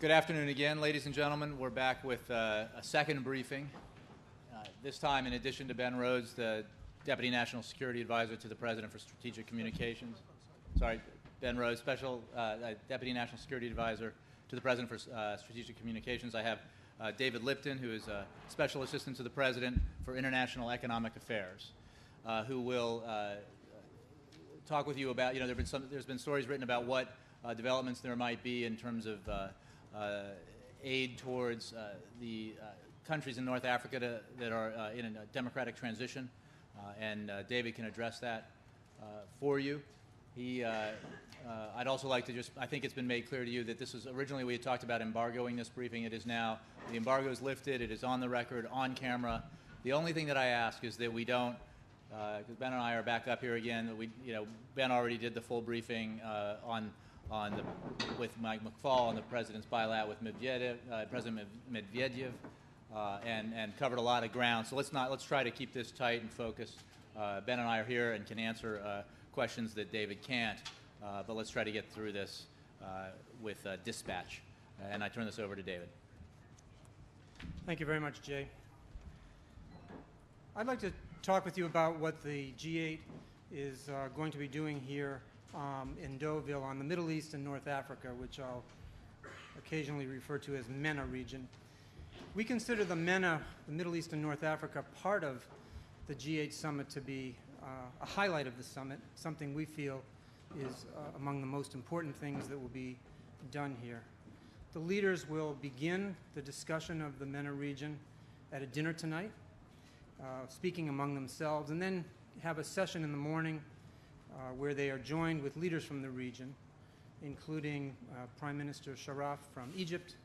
Good afternoon again, ladies and gentlemen. We're back with a second briefing. This time, in addition to Ben Rhodes, the Deputy National Security Advisor to the President for Strategic Communications. Ben Rhodes, Special Deputy National Security Advisor to the President for Strategic Communications. I have David Lipton, who is a Special Assistant to the President for International Economic Affairs, who will talk with you about, there's been stories written about what developments there might be in terms of aid towards the countries in North Africa that are in a democratic transition, and David can address that for you. I'd also like to I think it's been made clear to you that this is originally we had talked about embargoing this briefing. It is now, the embargo is lifted, it is on the record, on camera. The only thing that I ask is that we don't, because Ben and I are back up here again, that Ben already did the full briefing with Mike McFaul on the President's bilat with President Medvedev, and covered a lot of ground. So let's try to keep this tight and focused. Ben and I are here and can answer questions that David can't, but let's try to get through this with dispatch. And I turn this over to David. Thank you very much, Jay. I'd like to talk with you about what the G8 is going to be doing here in Deauville on the Middle East and North Africa, which I'll occasionally refer to as MENA region. We consider the MENA, the Middle East and North Africa, part of the G8 summit to be a highlight of the summit, something we feel is among the most important things that will be done here. The leaders will begin the discussion of the MENA region at a dinner tonight, speaking among themselves, and then have a session in the morning where they are joined with leaders from the region, including Prime Minister Sharaf from Egypt,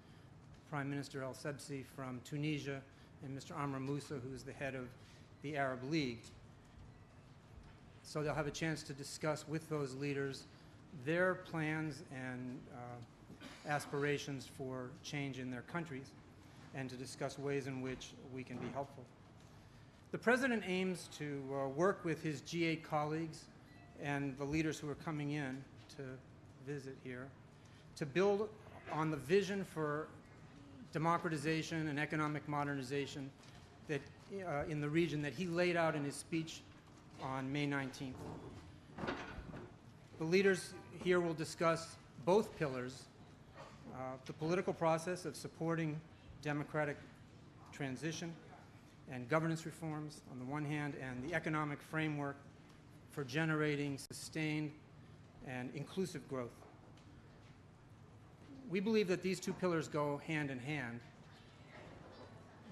Prime Minister El-Sebsi from Tunisia, and Mr. Amr Moussa, who is the head of the Arab League. So they'll have a chance to discuss with those leaders their plans and aspirations for change in their countries, and to discuss ways in which we can be helpful. The President aims to work with his G8 colleagues and the leaders who are coming in to visit here to build on the vision for democratization and economic modernization that in the region that he laid out in his speech on May 19th. The leaders here will discuss both pillars, the political process of supporting democratic transition and governance reforms on the one hand, and the economic framework for generating sustained and inclusive growth. We believe that these two pillars go hand in hand.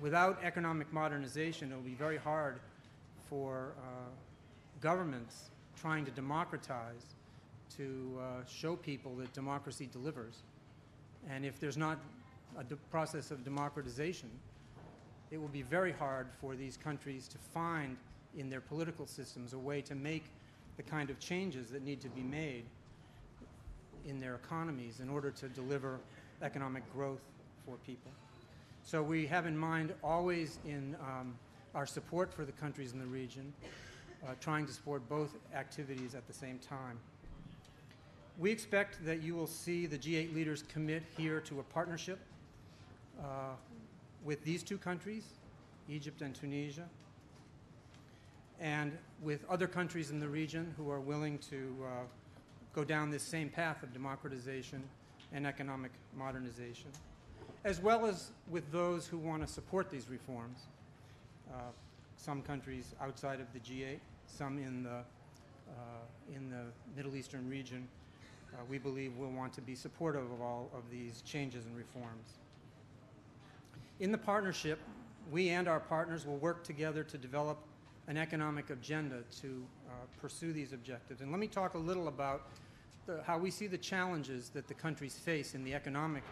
Without economic modernization, it will be very hard for governments trying to democratize to show people that democracy delivers. And if there's not a process of democratization, it will be very hard for these countries to find in their political systems a way to make the kind of changes that need to be made in their economies in order to deliver economic growth for people. So we have in mind always in our support for the countries in the region, trying to support both activities at the same time. We expect that you will see the G8 leaders commit here to a partnership with these two countries, Egypt and Tunisia, and with other countries in the region who are willing to go down this same path of democratization and economic modernization, as well as with those who want to support these reforms. Some countries outside of the G8, some in the Middle Eastern region, we believe will want to be supportive of all of these changes and reforms. In the partnership, we and our partners will work together to develop an economic agenda to pursue these objectives. And let me talk a little about how we see the challenges that the countries face in the economic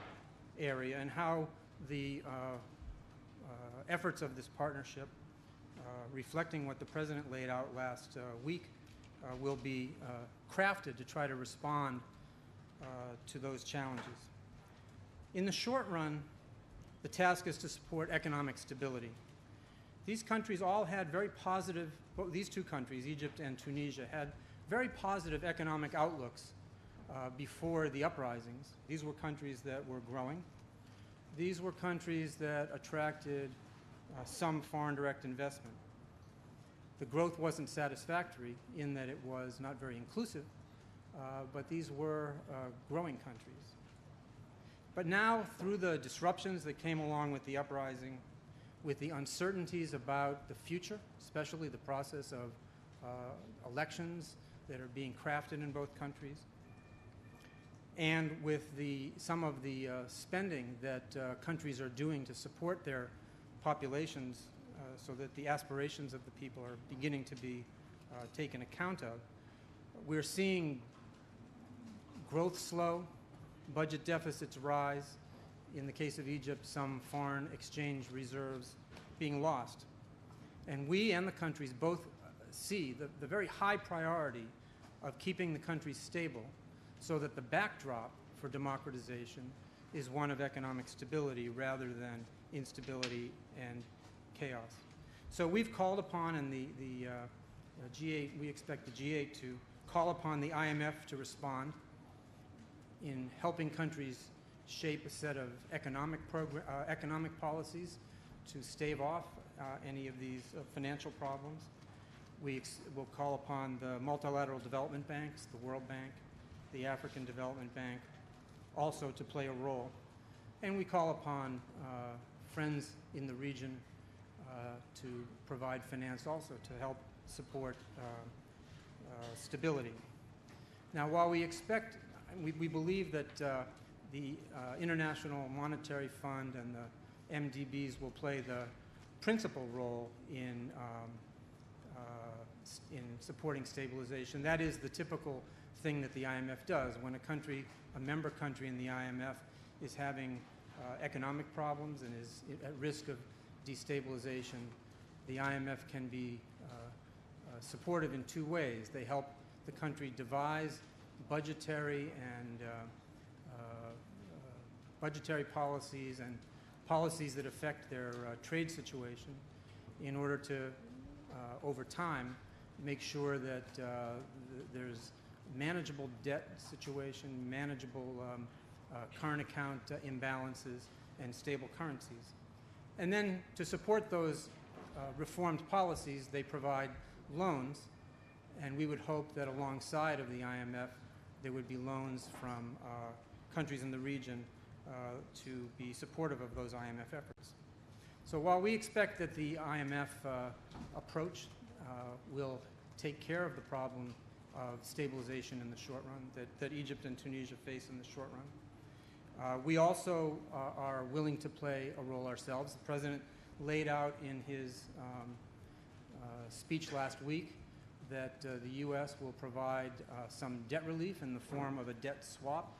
area and how the efforts of this partnership, reflecting what the President laid out last week, will be crafted to try to respond to those challenges. In the short run, the task is to support economic stability. These countries all had very positive, these two countries, Egypt and Tunisia, had very positive economic outlooks before the uprisings. These were countries that were growing, these were countries that attracted some foreign direct investment. The growth wasn't satisfactory in that it was not very inclusive, but these were growing countries. But now, through the disruptions that came along with the uprising, with the uncertainties about the future, especially the process of elections that are being crafted in both countries, and with some of the spending that countries are doing to support their populations so that the aspirations of the people are beginning to be taken account of, we're seeing growth slow, budget deficits rise. In the case of Egypt, some foreign exchange reserves being lost. And we and the countries both see the very high priority of keeping the country stable so that the backdrop for democratization is one of economic stability rather than instability and chaos. So we've called upon, and the G8, we expect the G8 to call upon the IMF to respond in helping countries shape a set of economic policies to stave off any of these financial problems. We will call upon the multilateral development banks, the World Bank, the African Development Bank, also to play a role. And we call upon friends in the region to provide finance also to help support stability. Now, while we expect, we believe that the International Monetary Fund and the MDBs will play the principal role in supporting stabilization. That is the typical thing that the IMF does. When a member country in the IMF is having economic problems and is at risk of destabilization, the IMF can be supportive in two ways. They help the country devise budgetary and budgetary policies and policies that affect their trade situation in order to, over time, make sure that there's manageable debt situation, manageable current account imbalances, and stable currencies. And then to support those reformed policies, they provide loans, and we would hope that alongside of the IMF, there would be loans from countries in the region to be supportive of those IMF efforts. So while we expect that the IMF approach will take care of the problem of stabilization in the short run that Egypt and Tunisia face in the short run, we also are willing to play a role ourselves. The President laid out in his speech last week that the U.S. will provide some debt relief in the form of a debt swap.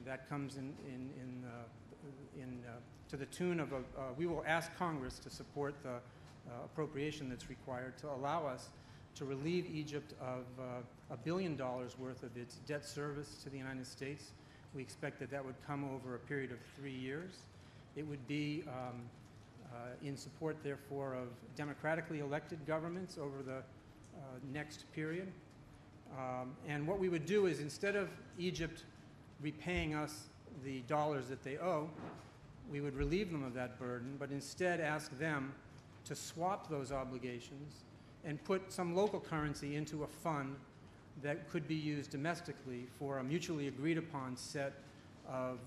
That comes to the tune of we will ask Congress to support the appropriation that's required to allow us to relieve Egypt of $1 billion worth of its debt service to the United States. We expect that would come over a period of 3 years. It would be in support, therefore, of democratically elected governments over the next period. And what we would do is, instead of Egypt repaying us the dollars that they owe, we would relieve them of that burden, but instead ask them to swap those obligations and put some local currency into a fund that could be used domestically for a mutually agreed upon set of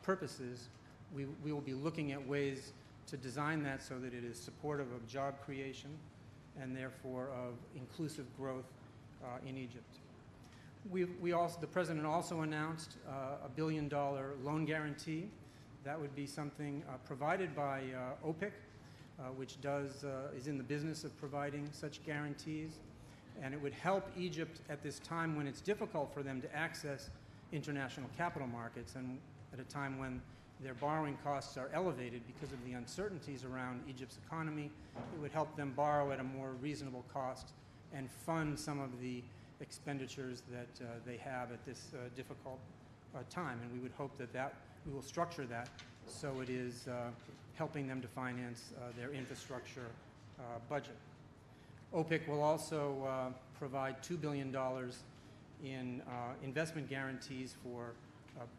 purposes. We will be looking at ways to design that so that it is supportive of job creation and therefore of inclusive growth in Egypt. The President also announced a $1 billion loan guarantee. That would be something provided by OPIC, which is in the business of providing such guarantees. And it would help Egypt at this time when it's difficult for them to access international capital markets, and at a time when their borrowing costs are elevated because of the uncertainties around Egypt's economy. It would help them borrow at a more reasonable cost and fund some of the expenditures that they have at this difficult time. And we would hope that we will structure that so it is helping them to finance their infrastructure budget. OPIC will also provide $2 billion in investment guarantees for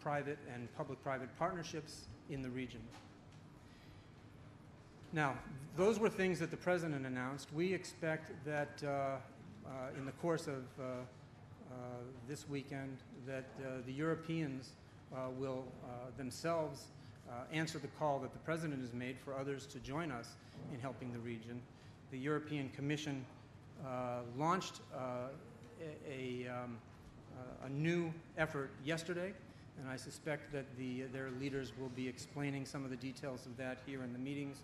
private and public-private partnerships in the region. Now, those were things that the President announced. We expect that in the course of this weekend that the Europeans will themselves answer the call that the President has made for others to join us in helping the region. The European Commission launched a new effort yesterday, and I suspect that their leaders will be explaining some of the details of that here in the meetings,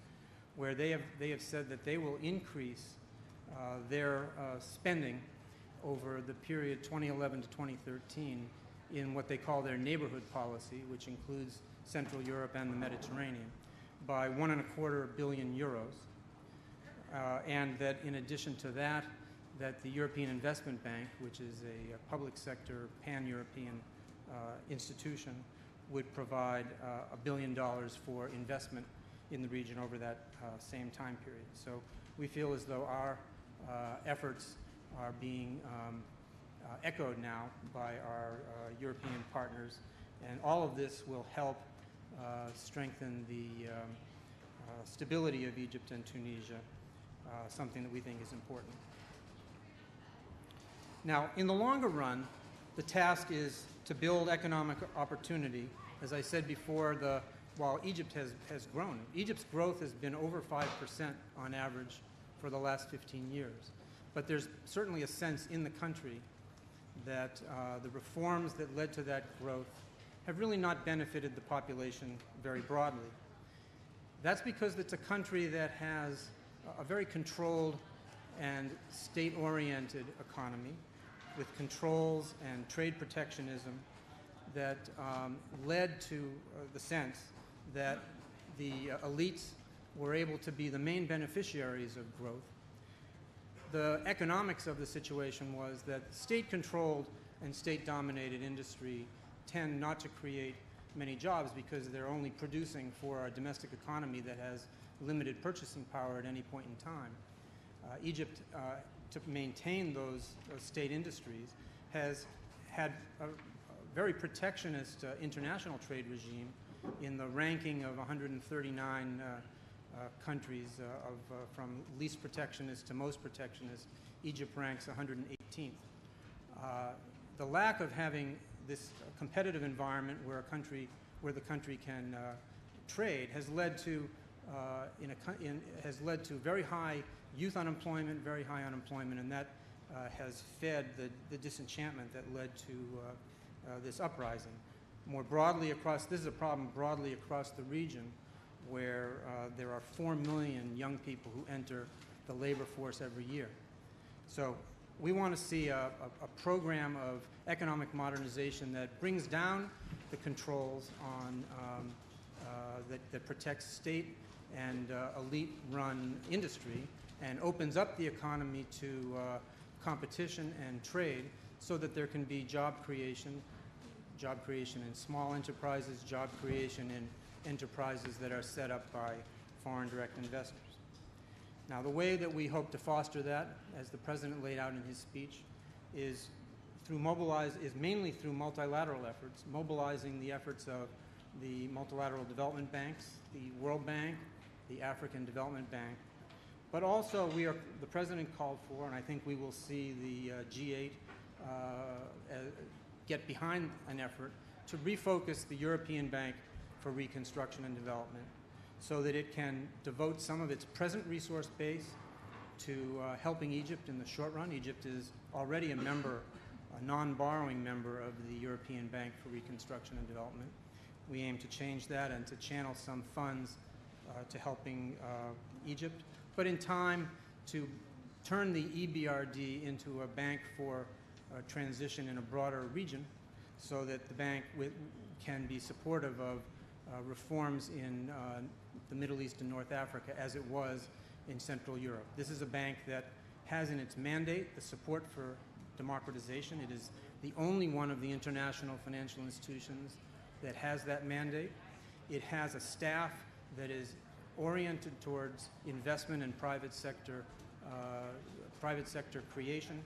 where they have said that they will increase their spending over the period 2011 to 2013 in what they call their neighborhood policy, which includes Central Europe and the Mediterranean, by €1.25 billion. And that in addition to that, that the European Investment Bank, which is a public sector pan-European institution, would provide $1 billion for investment in the region over that same time period. So we feel as though our efforts are being echoed now by our European partners, and all of this will help strengthen the stability of Egypt and Tunisia, something that we think is important. Now, in the longer run, the task is to build economic opportunity. As I said before, while Egypt has grown, Egypt's growth has been over 5% on average for the last 15 years. But there's certainly a sense in the country that the reforms that led to that growth have really not benefited the population very broadly. That's because it's a country that has a very controlled and state-oriented economy with controls and trade protectionism that led to the sense that the elites were able to be the main beneficiaries of growth. The economics of the situation was that state-controlled and state-dominated industry tend not to create many jobs because they're only producing for a domestic economy that has limited purchasing power at any point in time. Egypt, to maintain those state industries, has had a very protectionist international trade regime. In the ranking of 139 countries from least protectionist to most protectionist, Egypt ranks 118th. The lack of having this competitive environment where the country can trade has led to very high youth unemployment, very high unemployment, and that has fed the disenchantment that led to this uprising. More broadly this is a problem broadly across the region, where there are 4 million young people who enter the labor force every year. So we want to see a program of economic modernization that brings down the controls on that protects state and elite-run industry and opens up the economy to competition and trade so that there can be job creation in small enterprises, job creation in enterprises that are set up by foreign direct investors. Now, the way that we hope to foster that, as the President laid out in his speech, is mainly through multilateral efforts, mobilizing the efforts of the multilateral development banks, the World Bank, the African Development Bank. But also the President called for, and I think we will see the G8 get behind an effort to refocus the European Bank for Reconstruction and Development so that it can devote some of its present resource base to helping Egypt in the short run. Egypt is already a non-borrowing member of the European Bank for Reconstruction and Development. We aim to change that and to channel some funds to helping Egypt, but in time to turn the EBRD into a bank for transition in a broader region so that the bank can be supportive of reforms in the Middle East and North Africa as it was in Central Europe. This is a bank that has in its mandate the support for democratization. It is the only one of the international financial institutions that has that mandate. It has a staff that is oriented towards investment in private sector creation,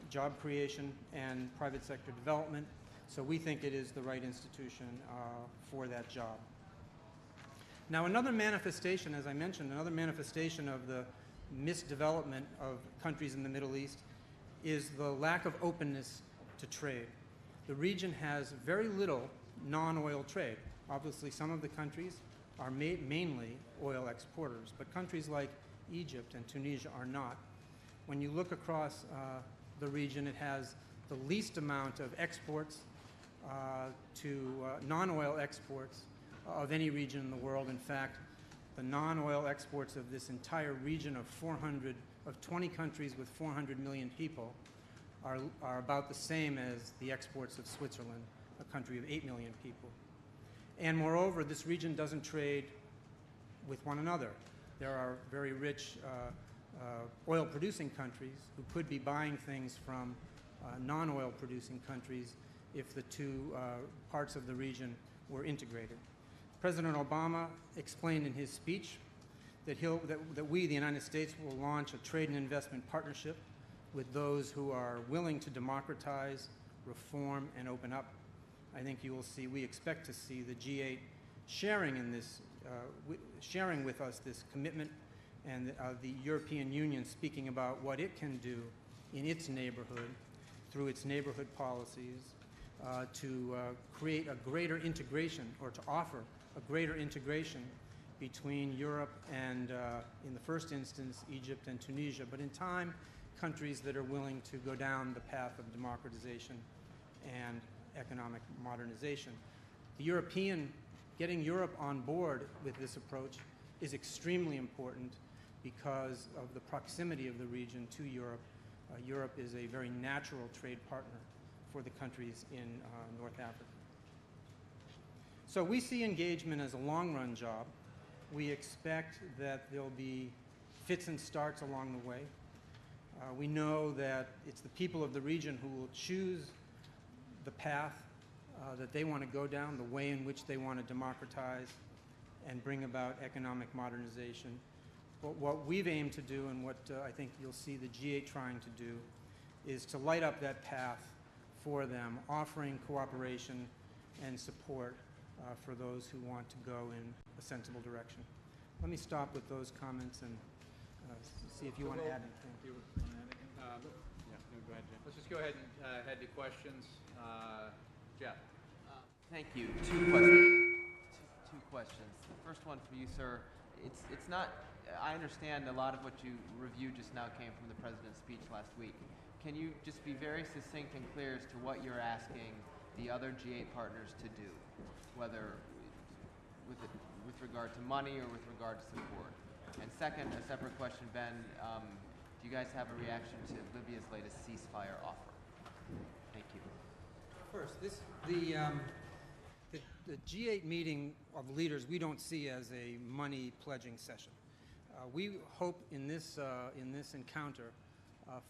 job creation, and private sector development. So we think it is the right institution for that job. Now, another manifestation, as I mentioned, another manifestation of the misdevelopment of countries in the Middle East is the lack of openness to trade. The region has very little non-oil trade. Obviously, some of the countries are mainly oil exporters, but countries like Egypt and Tunisia are not. When you look across the region, it has the least amount of exports to non-oil exports of any region in the world. In fact, the non-oil exports of this entire region of 20 countries with 400 million people are about the same as the exports of Switzerland, a country of 8 million people. And moreover, this region doesn't trade with one another. There are very rich oil-producing countries who could be buying things from non-oil-producing countries if the two parts of the region were integrated. President Obama explained in his speech that we, the United States, will launch a trade and investment partnership with those who are willing to democratize, reform, and open up. I think you will see, we expect to see the G8 sharing with us this commitment, and the European Union speaking about what it can do in its neighborhood through its neighborhood policies to create a greater integration, or to offer a greater integration between Europe and, in the first instance, Egypt and Tunisia, but in time, countries that are willing to go down the path of democratization and economic modernization. Getting Europe on board with this approach is extremely important because of the proximity of the region to Europe. Europe is a very natural trade partner for the countries in North Africa. So we see engagement as a long-run job. We expect that there'll be fits and starts along the way. We know that it's the people of the region who will choose the path that they want to go down, the way in which they want to democratize and bring about economic modernization. But what we've aimed to do, and what I think you'll see the G8 trying to do, is to light up that path for them, offering cooperation and support for those who want to go in a sensible direction. Let me stop with those comments and see if you want to add anything. Do you want to add anything? Yeah, no, go ahead, Jim. Let's just go ahead and head to questions. Jeff. Thank you. Two questions. The first one for you, sir. It's not. I understand a lot of what you reviewed just now came from the president's speech last week. Can you just be very succinct and clear as to what you're asking the other G8 partners to do, whether with regard to money or with regard to support? And second, a separate question, Ben. Do you guys have a reaction to Libya's latest ceasefire offer? Thank you. First, the G8 meeting of leaders we don't see as a money pledging session. We hope in this encounter,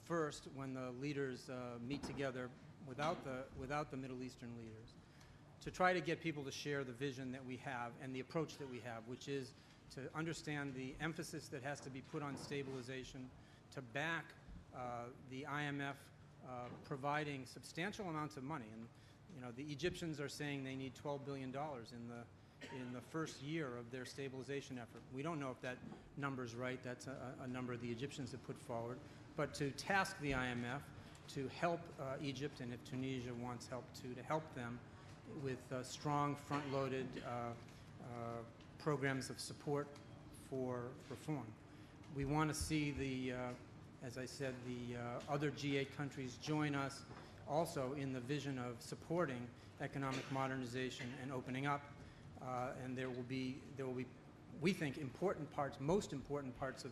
first, when the leaders meet together without the Middle Eastern leaders, to try to get people to share the vision that we have and the approach that we have, which is to understand the emphasis that has to be put on stabilization, to back the IMF providing substantial amounts of money. And you know, the Egyptians are saying they need $12 billion in the first year of their stabilization effort. We don't know if that number's right. That's a number the Egyptians have put forward. But to task the IMF to help Egypt, and if Tunisia wants help too, to help them with strong front-loaded programs of support for reform. We want to see as I said, the other G8 countries join us also in the vision of supporting economic modernization and opening up. And there will be, we think, most important parts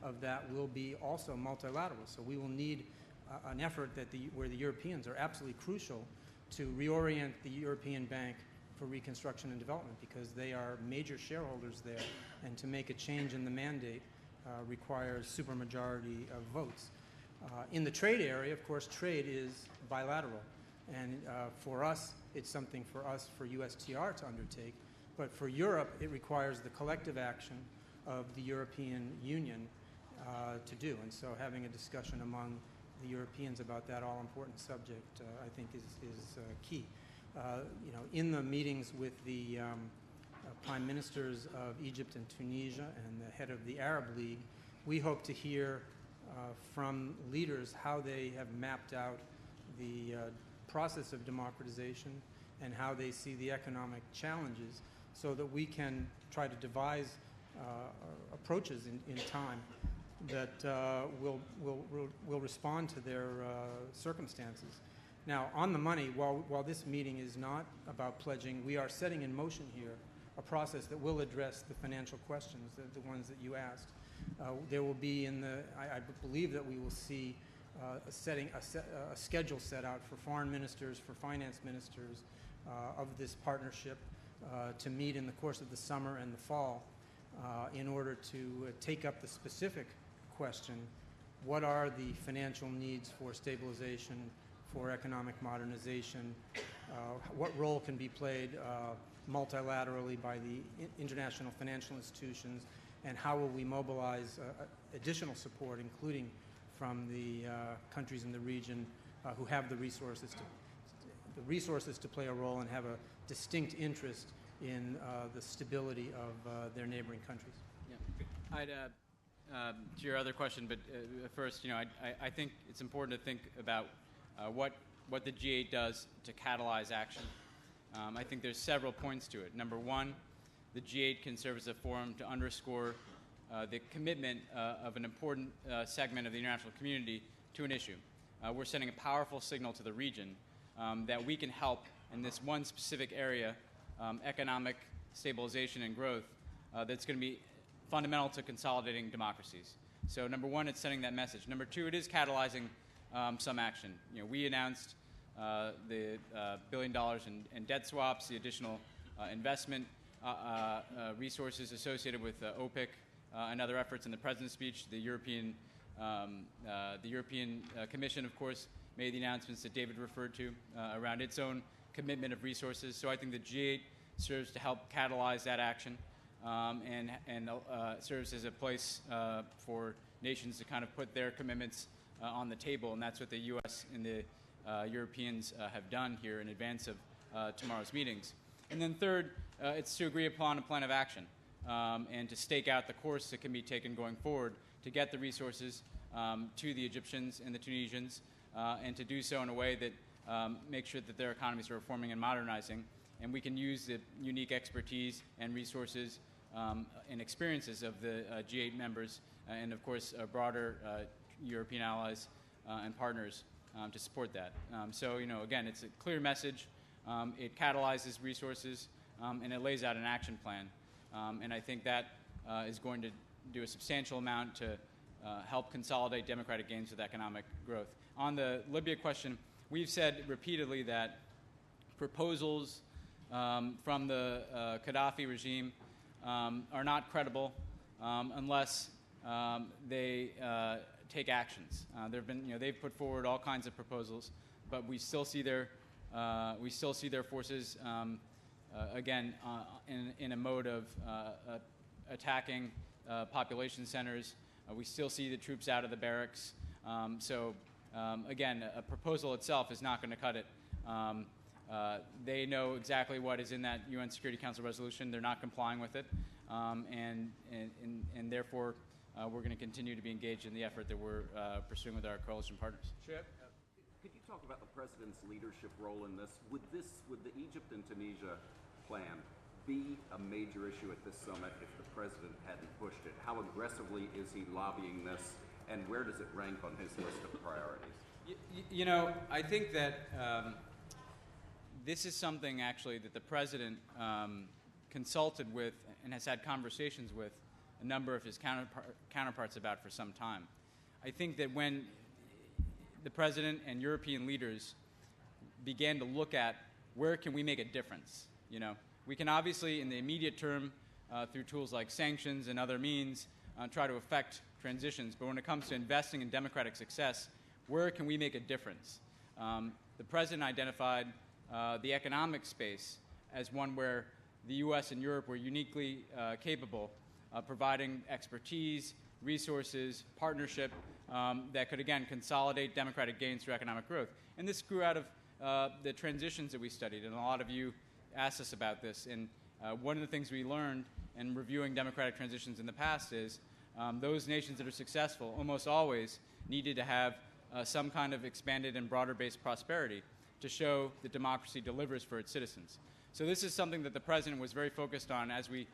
of that will be also multilateral. So we will need an effort where the Europeans are absolutely crucial to reorient the European Bank for Reconstruction and Development, because they are major shareholders there, and to make a change in the mandate requires supermajority of votes. In the trade area, of course, trade is bilateral, and for us, it's something for USTR to undertake. But for Europe, it requires the collective action of the European Union to do. And so having a discussion among the Europeans about that all-important subject, I think, is key. in the meetings with the prime ministers of Egypt and Tunisia and the head of the Arab League, we hope to hear from leaders how they have mapped out the process of democratization and how they see the economic challenges, so that we can try to devise approaches in time that will respond to their circumstances. Now, on the money, while this meeting is not about pledging, we are setting in motion here a process that will address the financial questions, the ones that you asked. There will be I believe that we will see a schedule set out for foreign ministers, for finance ministers of this partnership to meet in the course of the summer and the fall in order to take up the specific question: what are the financial needs for stabilization, for economic modernization? What role can be played multilaterally by the international financial institutions, and how will we mobilize additional support, including from the countries in the region who have the resources to play a role and have a distinct interest in the stability of their neighboring countries. Yeah. I'd to your other question, but first, I think it's important to think about what the G8 does to catalyze action. I think there's several points to it. Number one, the G8 can serve as a forum to underscore the commitment of an important segment of the international community to an issue. We're sending a powerful signal to the region that we can help in this one specific area, economic stabilization and growth, that's going to be fundamental to consolidating democracies. So number one, it's sending that message. Number two, it is catalyzing some action. We announced the $1 billion in debt swaps, the additional investment resources associated with OPIC and other efforts in the President's speech. The European Commission, of course, made the announcements that David referred to around its own commitment of resources. So I think the G8 serves to help catalyze that action and serves as a place for nations to kind of put their commitments on the table, and that's what the U.S. and the Europeans have done here in advance of tomorrow's meetings. And then third, it's to agree upon a plan of action and to stake out the course that can be taken going forward to get the resources to the Egyptians and the Tunisians, and to do so in a way that makes sure that their economies are reforming and modernizing, and we can use the unique expertise and resources and experiences of the G8 members and, of course, broader European allies and partners to support that. So, again, it's a clear message. It catalyzes resources, and it lays out an action plan. And I think that is going to do a substantial amount to help consolidate democratic gains with economic growth. On the Libya question, we've said repeatedly that proposals from the Gaddafi regime are not credible unless they take actions. They've put forward all kinds of proposals, but we still see their forces again in a mode of attacking population centers. We still see the troops out of the barracks. Again, a proposal itself is not going to cut it. They know exactly what is in that UN Security Council resolution. They're not complying with it, and therefore we're going to continue to be engaged in the effort that we're pursuing with our coalition partners. Chip, could you talk about the president's leadership role in this? Would the Egypt and Tunisia plan be a major issue at this summit if the president hadn't pushed it? How aggressively is he lobbying this, and where does it rank on his list of priorities? I think that this is something actually that the president consulted with and has had conversations with a number of his counterparts about for some time. I think that when the president and European leaders began to look at where can we make a difference, we can obviously in the immediate term through tools like sanctions and other means try to affect transitions, but when it comes to investing in democratic success, where can we make a difference? The president identified the economic space as one where the U.S. and Europe were uniquely capable of providing expertise, resources, partnership that could, again, consolidate democratic gains through economic growth. And this grew out of the transitions that we studied, and a lot of you asked us about this. And one of the things we learned in reviewing democratic transitions in the past is those nations that are successful almost always needed to have some kind of expanded and broader-based prosperity to show that democracy delivers for its citizens. So this is something that the President was very focused on as we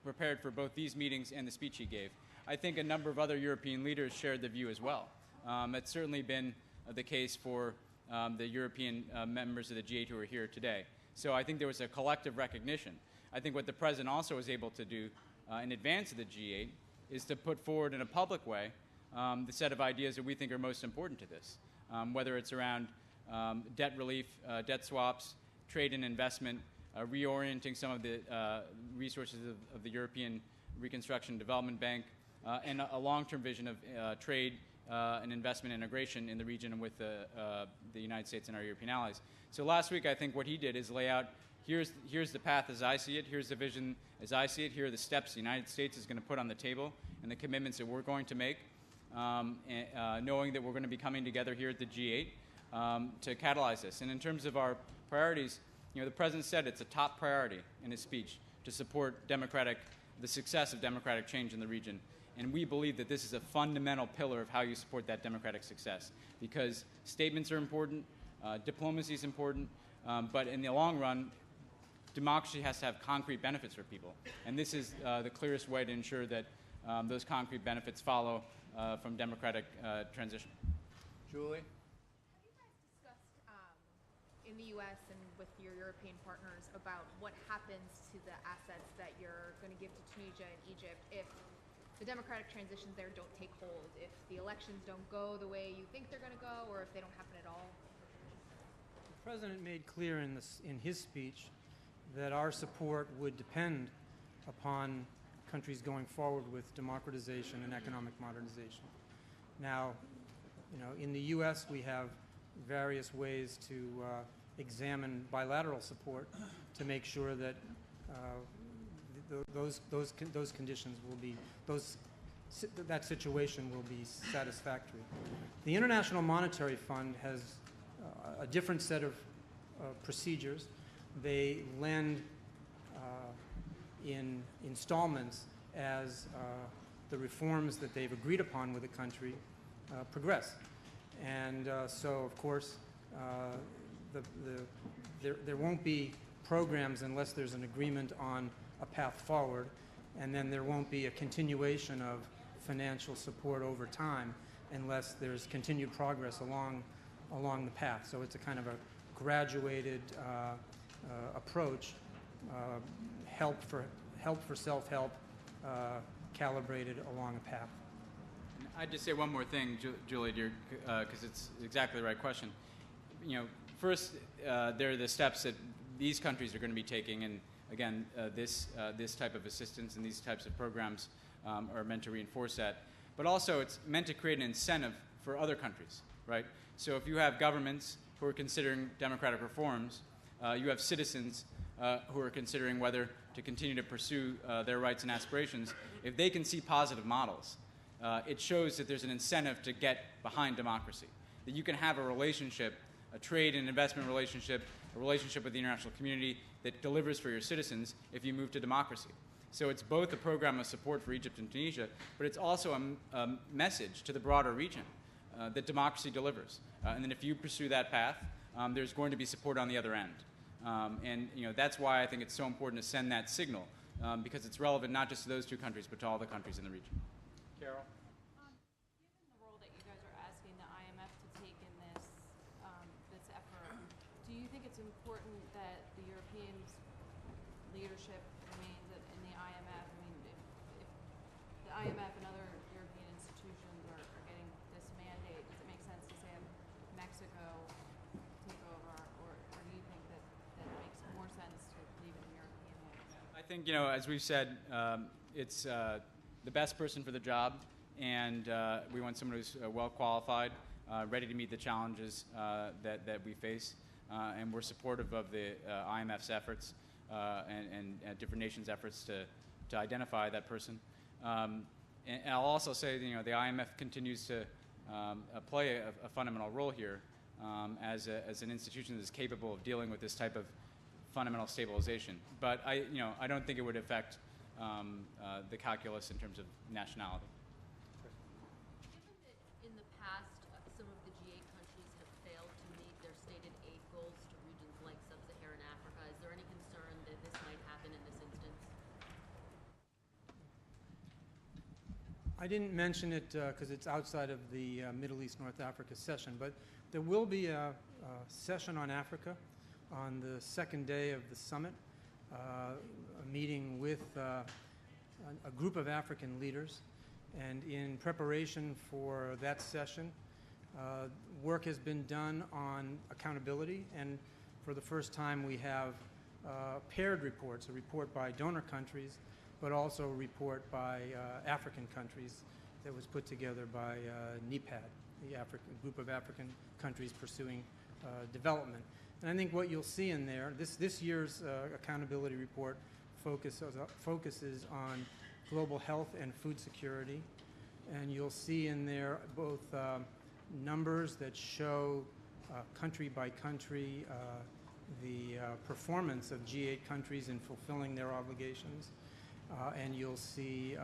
prepared for both these meetings and the speech he gave. I think a number of other European leaders shared the view as well. It's certainly been the case for the European members of the G8 who are here today. So I think there was a collective recognition. I think what the President also was able to do in advance of the G8 is to put forward in a public way the set of ideas that we think are most important to this, whether it's around debt relief, debt swaps, trade and investment, reorienting some of the resources of the European Reconstruction and Development Bank, and a long-term vision of trade and investment integration in the region with the United States and our European allies. So last week, I think what he did is lay out, here's the path as I see it, here's the vision as I see it, here are the steps the United States is going to put on the table and the commitments that we're going to make, knowing that we're going to be coming together here at the G8 to catalyze this. And in terms of our priorities, the President said it's a top priority in his speech to support the success of democratic change in the region. And we believe that this is a fundamental pillar of how you support that democratic success, because statements are important, diplomacy is important, but in the long run, democracy has to have concrete benefits for people. And this is the clearest way to ensure that those concrete benefits follow from democratic transition. Julie? Have you guys discussed in the U.S. and with your European partners about what happens to the assets that you're going to give to Tunisia and Egypt if the democratic transitions there don't take hold, if the elections don't go the way you think they're going to go, or if they don't happen at all? The President made clear in his speech that our support would depend upon countries going forward with democratization and economic modernization. Now, in the U.S. we have various ways to examine bilateral support to make sure that those conditions will be, that situation will be satisfactory. The International Monetary Fund has a different set of procedures. They lend in installments as the reforms that they've agreed upon with the country progress. And so, of course, there won't be programs unless there's an agreement on a path forward, and then there won't be a continuation of financial support over time unless there's continued progress along the path. So it's a kind of a graduated approach, help for self-help, calibrated along a path. I'd just say one more thing, Julie, because it's exactly the right question. First, there are the steps that these countries are going to be taking, and again, this type of assistance and these types of programs are meant to reinforce that. But also, it's meant to create an incentive for other countries, right? So if you have governments who are considering democratic reforms, you have citizens who are considering whether to continue to pursue their rights and aspirations. If they can see positive models, it shows that there's an incentive to get behind democracy, that you can have a relationship, a trade and investment relationship, a relationship with the international community that delivers for your citizens if you move to democracy. So it's both a program of support for Egypt and Tunisia, but it's also a message to the broader region that democracy delivers. And then if you pursue that path, there's going to be support on the other end. And that's why I think it's so important to send that signal, because it's relevant not just to those two countries, but to all the countries in the region. Carol? Given the role that you guys are asking the IMF to take in this effort, do you think it's important that the European leadership remains in the IMF? I mean, if the IMF and other European institutions are getting this mandate, does it make sense to say Mexico take over, or do you think that it makes more sense to leave it in European hands? I think, as we've said, it's the best person for the job, and we want someone who's well qualified, ready to meet the challenges that we face, and we're supportive of the IMF's efforts and different nations' efforts to identify that person. And I'll also say, the IMF continues to play a fundamental role here, as an institution that is capable of dealing with this type of fundamental stabilization. But I don't think it would affect the calculus in terms of nationality. Given that in the past some of the G8 countries have failed to meet their stated aid goals to regions like sub-Saharan Africa, is there any concern that this might happen in this instance? I didn't mention it because it's outside of the Middle East North Africa session, but there will be a session on Africa on the second day of the summit, a meeting with a group of African leaders. And in preparation for that session, work has been done on accountability, and for the first time we have paired reports, a report by donor countries, but also a report by African countries that was put together by NEPAD, the group of African countries pursuing development. And I think what you'll see in there, this year's accountability report focuses on global health and food security. And you'll see in there both numbers that show country by country the performance of G8 countries in fulfilling their obligations. And you'll see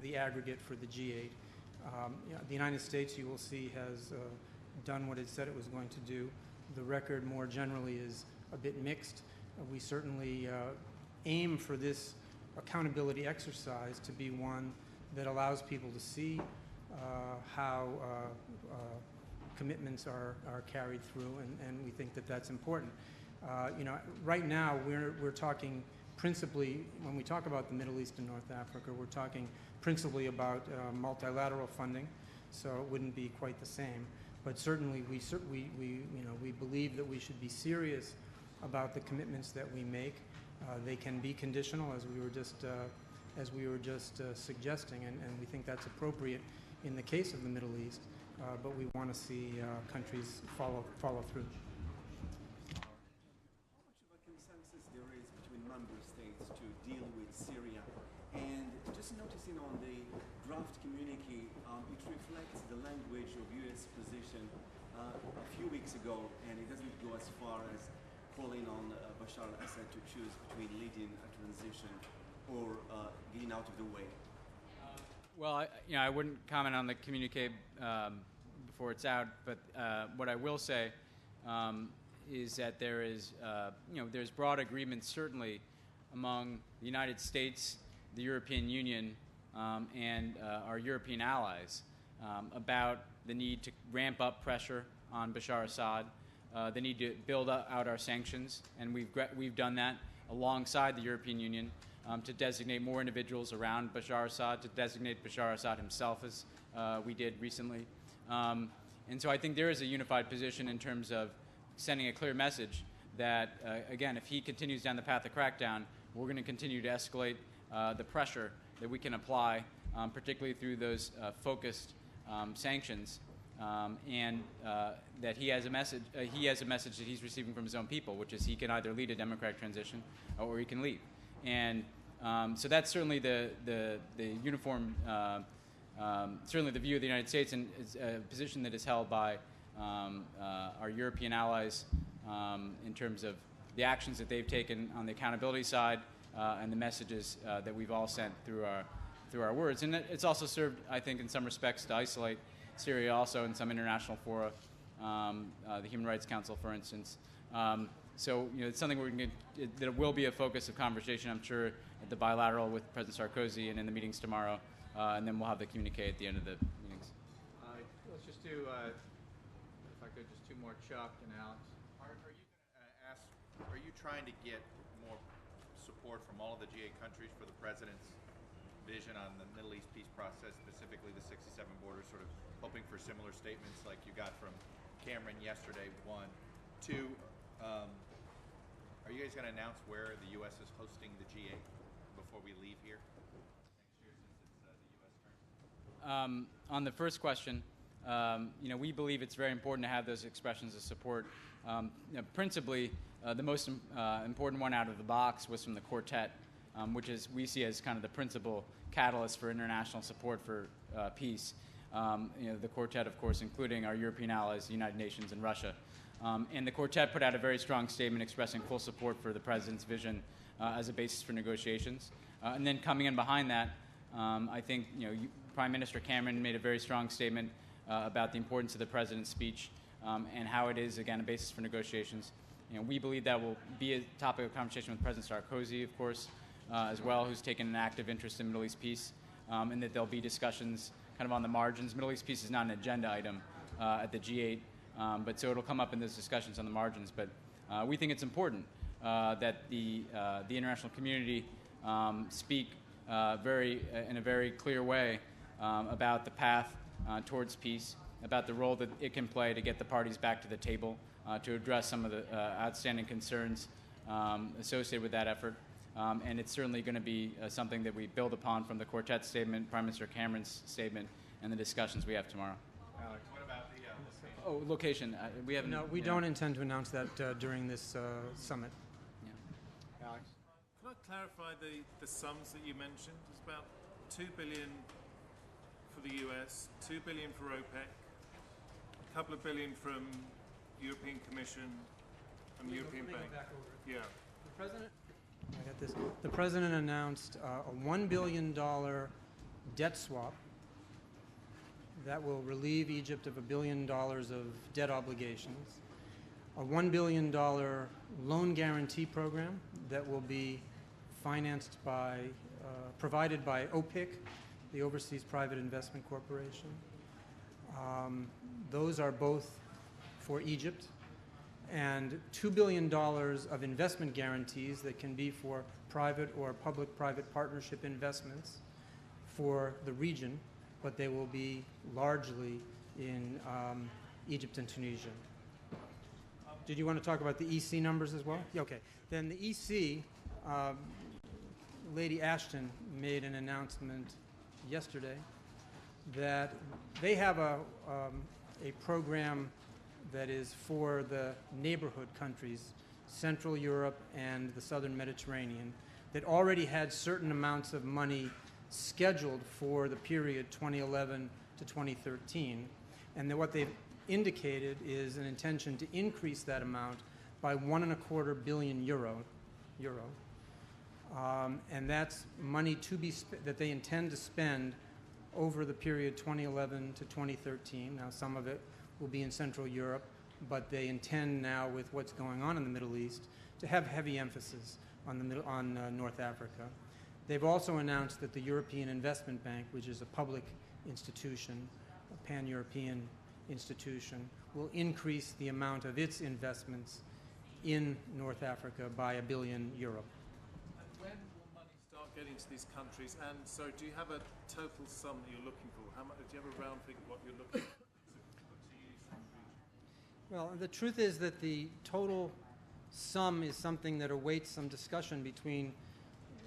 the aggregate for the G8. The United States, you will see, has done what it said it was going to do. The record more generally is a bit mixed. We certainly aim for this accountability exercise to be one that allows people to see how commitments are carried through, and we think that that's important. Right now we're talking principally, when we talk about the Middle East and North Africa, we're talking principally about multilateral funding, so it wouldn't be quite the same. But certainly we believe that we should be serious about the commitments that we make. They can be conditional, as we were just suggesting, and we think that's appropriate in the case of the Middle East. But we want to see countries follow through. How much of a consensus there is between member states to deal with Syria? And just noticing on the draft communique, it reflects the language of U.S. position a few weeks ago, and it doesn't go as far as calling on Bashar al-Assad to choose between leading a transition or getting out of the way. Well, I wouldn't comment on the communique before it's out, but what I will say is that there is, there's broad agreement certainly among the United States, the European Union, and our European allies about the need to ramp up pressure on Bashar Assad, the need to build out our sanctions, and we've done that alongside the European Union to designate more individuals around Bashar Assad, to designate Bashar Assad himself, as we did recently. And so I think there is a unified position in terms of sending a clear message that, again, if he continues down the path of crackdown, we're going to continue to escalate the pressure that we can apply, particularly through those focused sanctions, and that he has a message. He has a message that he's receiving from his own people, which is he can either lead a democratic transition or he can leave. And so that's certainly the uniform, certainly the view of the United States, and is a position that is held by our European allies in terms of the actions that they've taken on the accountability side and the messages that we've all sent through our words. And it's also served, I think, in some respects to isolate Syria also in some international fora, the Human Rights Council, for instance. So it's something that will be a focus of conversation, I'm sure, at the bilateral with President Sarkozy and in the meetings tomorrow, and then we'll have the communique at the end of the meetings. Let's just do, if I could, just two more, Chuck and Alex. Are you trying to get more support from all of the G8 countries for the president's vision on the Middle East peace process, specifically the 67 borders, sort of hoping for similar statements like you got from Cameron yesterday, one? Two, are you guys going to announce where the U.S. is hosting the G8 before we leave here next year, since it's the U.S. turn? On the first question, we believe it's very important to have those expressions of support. Principally, the most important one out of the box was from the quartet, which is we see as kind of the principal catalyst for international support for peace. the quartet, of course, including our European allies, the United Nations and Russia. And the quartet put out a very strong statement expressing full support for the president's vision as a basis for negotiations. And then coming in behind that, I think Prime Minister Cameron made a very strong statement about the importance of the president's speech and how it is, again, a basis for negotiations. We believe that will be a topic of conversation with President Sarkozy, of course, as well, who's taken an active interest in Middle East peace, and that there'll be discussions kind of on the margins. Middle East peace is not an agenda item at the G8, but so it'll come up in those discussions on the margins. But we think it's important that the international community speak in a very clear way about the path towards peace, about the role that it can play to get the parties back to the table, to address some of the outstanding concerns associated with that effort. And it's certainly going to be something that we build upon from the quartet statement, Prime Minister Cameron's statement, and the discussions we have tomorrow. Alex, what about the Oh, location. We haven't. No, we don't intend to announce that during this summit. Yeah. Alex? Can I clarify the sums that you mentioned? It's about $2 billion for the US, $2 billion for OPEC, a couple of billion from European Commission and the European Bank. Yeah. The president, I got this. The president announced a $1 billion debt swap that will relieve Egypt of $1 billion of debt obligations, a $1 billion loan guarantee program that will be financed by, provided by OPIC, the Overseas Private Investment Corporation. Those are both for Egypt, and $2 billion of investment guarantees that can be for private or public-private partnership investments for the region, but they will be largely in Egypt and Tunisia. Did you want to talk about the EC numbers as well? Yeah, okay. Then the EC, Lady Ashton made an announcement yesterday that they have a program that is for the neighborhood countries, Central Europe and the Southern Mediterranean, that already had certain amounts of money scheduled for the period 2011 to 2013, and that what they've indicated is an intention to increase that amount by €1.25 billion, and that's money to be that they intend to spend over the period 2011 to 2013. Now, some of it will be in Central Europe, but they intend now, with what's going on in the Middle East, to have heavy emphasis on North Africa. They've also announced that the European Investment Bank, which is a public institution, a pan-European institution, will increase the amount of its investments in North Africa by €1 billion. And when will money start getting to these countries? And so do you have a total sum that you're looking for? How much, do you have a round figure of what you're looking for to use from the region? Well, the truth is that the total sum is something that awaits some discussion between,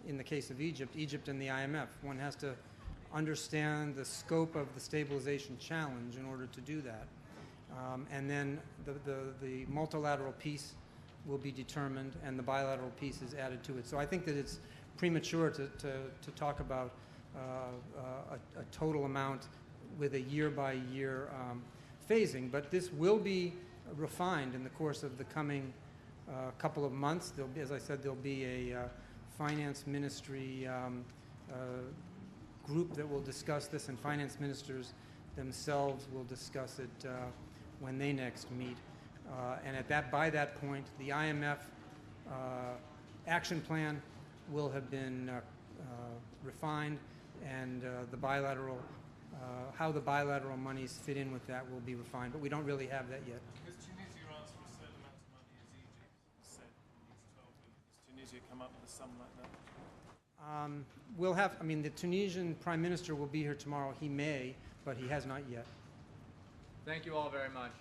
in the case of Egypt and the IMF. One has to understand the scope of the stabilization challenge in order to do that. And then the multilateral piece will be determined and the bilateral piece is added to it. So I think that it's premature to talk about a total amount with a year-by-year phasing, but this will be refined in the course of the coming couple of months. There'll be, as I said, there'll be a finance ministry group that will discuss this, and finance ministers themselves will discuss it when they next meet. And by that point, the IMF action plan will have been refined, and the bilateral, how the bilateral monies fit in with that will be refined, but we don't really have that yet. Because Tunisia asked for the same amount of money as Egypt said needs 12 billion. Does Tunisia come up with a sum like that? We'll have, I mean, the Tunisian Prime Minister will be here tomorrow. He may, but he has not yet. Thank you all very much.